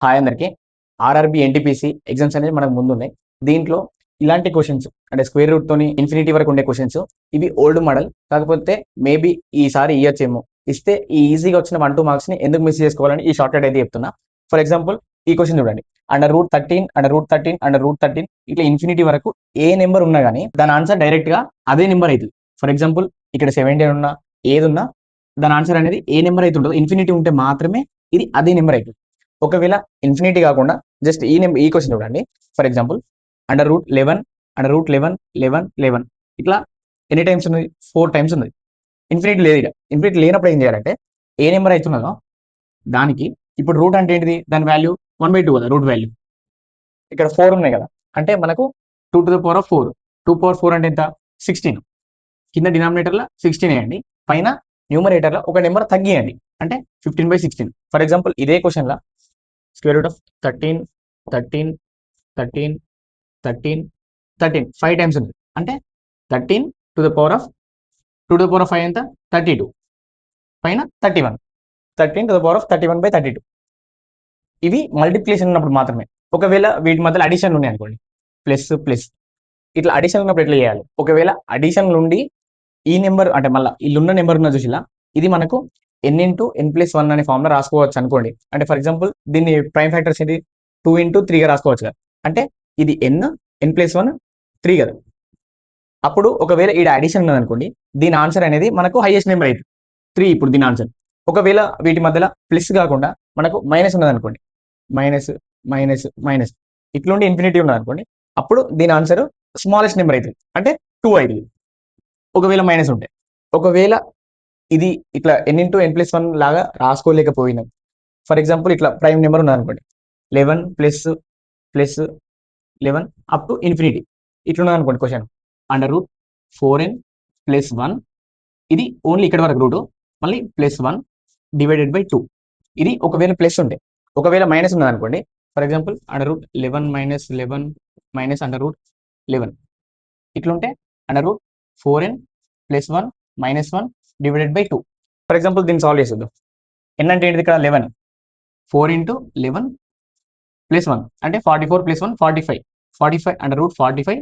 Hi అందరికి. RRB NTPC exams అనేది మనకు ముందున్నాయి. దీంట్లో ఇలాంటి క్వశ్చన్స్ అంటే స్క్వేర్ రూట్ తోని ఇన్ఫినిటీ వరకు ఉండే క్వశ్చన్స్ ఇవి ఓల్డ్ మోడల్. కాకపోతే మేబీ ఈసారి ఇయ్యొచ్చేమో. ఇస్తే ఈ ఈజీగా వచ్చిన 1-2 మార్క్స్ ని ఎందుకు మిస్ చేసుకోవాలని ఈ షార్ట్ కట్ అయితే చెప్తున్నా. ఫర్ ఎగ్జాంపుల్ ఈ క్వశ్చన్ చూడండి. అండర్ రూట్ 13 ఇట్లా ఇన్ఫినిటీ వరకు ఏ నెంబర్ ఉన్నా కానీ దాని ఆన్సర్ డైరెక్ట్ గా అదే నెంబర్ అవుతుంది. ఫర్ ఎగ్జాంపుల్ ఇక్కడ 17 ఉన్నా ఏదున్నా దాని ఆన్సర్ అనేది ఏ నెంబర్ అయితే ఉంటుందో ఇన్ఫినిటీ ఉంటే మాత్రమే ఇది అదే నెంబర్ అవుతుంది. ఒకవేళ ఇన్ఫినిటీ కాకుండా జస్ట్ ఈ క్వశ్చన్ చూడండి. ఫర్ ఎగ్జాంపుల్ అండర్ రూట్ 11 ఇట్లా ఎన్ని టైమ్స్ ఉన్నది? 4 టైమ్స్ ఉన్నది. ఇన్ఫినిటీ లేదు. ఇక్కడ ఇన్ఫినిటీ లేనప్పుడు ఏం చేయాలంటే ఏ నెంబర్ అవుతున్నదో దానికి ఇప్పుడు రూట్ అంటే ఏంటిది? దాని వాల్యూ 1/2 కదా రూట్ వాల్యూ. ఇక్కడ 4 ఉన్నాయి కదా, అంటే మనకు 2 to the power of 4. 2 power 4 అంటే ఎంత? 16. కింద డినామినేటర్లో 16 వేయండి, పైన న్యూమరేటర్లో ఒక నెంబర్ తగ్గియండి, అంటే 15/16. ఫర్ ఎగ్జాంపుల్ ఇదే క్వశ్చన్లో స్క్వేర్ రూట్ ఆఫ్ 13 13 13 13 13 5 టైమ్స్ ఉంది, అంటే 13 to the power of 5 ఎంత? 32, పైన 31. 13 to the power of 31/32. ఇవి మల్టిప్లికేషన్ ఉన్నప్పుడు మాత్రమే. ఒకవేళ వీటి మధ్యలో అడిషన్ ఉన్నాయి అనుకోండి, ప్లస్ ప్లస్ ఇట్లా అడిషన్ ఉన్నప్పుడు ఎట్లా చేయాలి? ఒకవేళ అడిషన్ నుండి ఈ నెంబర్ అంటే మళ్ళీ ఇల్లున్న నెంబర్ ఉన్న చూసిలా ఇది మనకు n/n+1 అనే ఫార్ములా రాసుకోవచ్చు అనుకోండి. అంటే ఫర్ ఎగ్జాంపుల్ దీన్ని ప్రైమ్ ఫ్యాక్టర్స్ ఏంటి? 2 × 3గా రాసుకోవచ్చు కదా. అంటే ఇది n+1 3 కదా. అప్పుడు ఒకవేళ ఈ అడిషన్ ఉన్నది అనుకోండి, దీని ఆన్సర్ అనేది మనకు హైయెస్ట్ నెంబర్ అవుతుంది 3. ఇప్పుడు దీని ఆన్సర్ ఒకవేళ వీటి మధ్యలో ప్లస్ కాకుండా మనకు మైనస్ ఉన్నది అనుకోండి, మైనస్ మైనస్ మైనస్ ఇట్లుండి ఇన్ఫినిటీ ఉన్నది అనుకోండి, అప్పుడు దీని ఆన్సర్ స్మాలెస్ట్ నెంబర్ అవుతుంది, అంటే 2 అవుతుంది. ఒకవేళ మైనస్ ఉంటే, ఒకవేళ ఇది ఇట్లా n/n+1 లాగా రాసుకోలేకపోయినాం. ఫర్ ఎగ్జాంపుల్ ఇట్లా ప్రైమ్ నెంబర్ ఉన్నది అనుకోండి, 11 ప్లస్ 11 అప్ టు ఇన్ఫినిటీ ఇట్లున్నది అనుకోండి క్వశ్చన్. అండర్ రూట్ 4n+1 ఇది ఓన్లీ ఇక్కడ వరకు రూట్, మళ్ళీ +1/2 ఇది ఒకవేళ ప్లస్ ఉంటే. ఒకవేళ మైనస్ ఉన్నది అనుకోండి, for example under root 11 - 11 under root 11 ఇట్లుంటే under root 4n+1 - 1/2. For example దీన్ని సాల్వ్ చేసేద్దాం. ఎన్ అంటే ఏంటిది? ఇక్కడ 11, 4 × 11 + 1 అంటే 44 + 1 45. 45 అండర్ రూట్ 45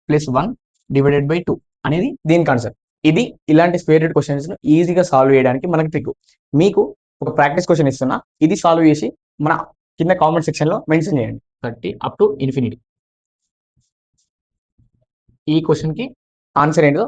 + 1/2 అనేది దీనికి ఆన్సర్. ఇది ఇలాంటి స్క్వేర్ రూట్ క్వశ్చన్స్ ఈజీగా సాల్వ్ చేయడానికి మనకి ట్రిక్. మీకు ఒక ప్రాక్టీస్ క్వశ్చన్ ఇస్తున్నా, ఇది సాల్వ్ చేసి మన కింద కామెంట్ సెక్షన్లో మెన్షన్ చేయండి. 30 అప్ టు ఇన్ఫినిటీ ఈ క్వశ్చన్కి ఆన్సర్ ఏంటో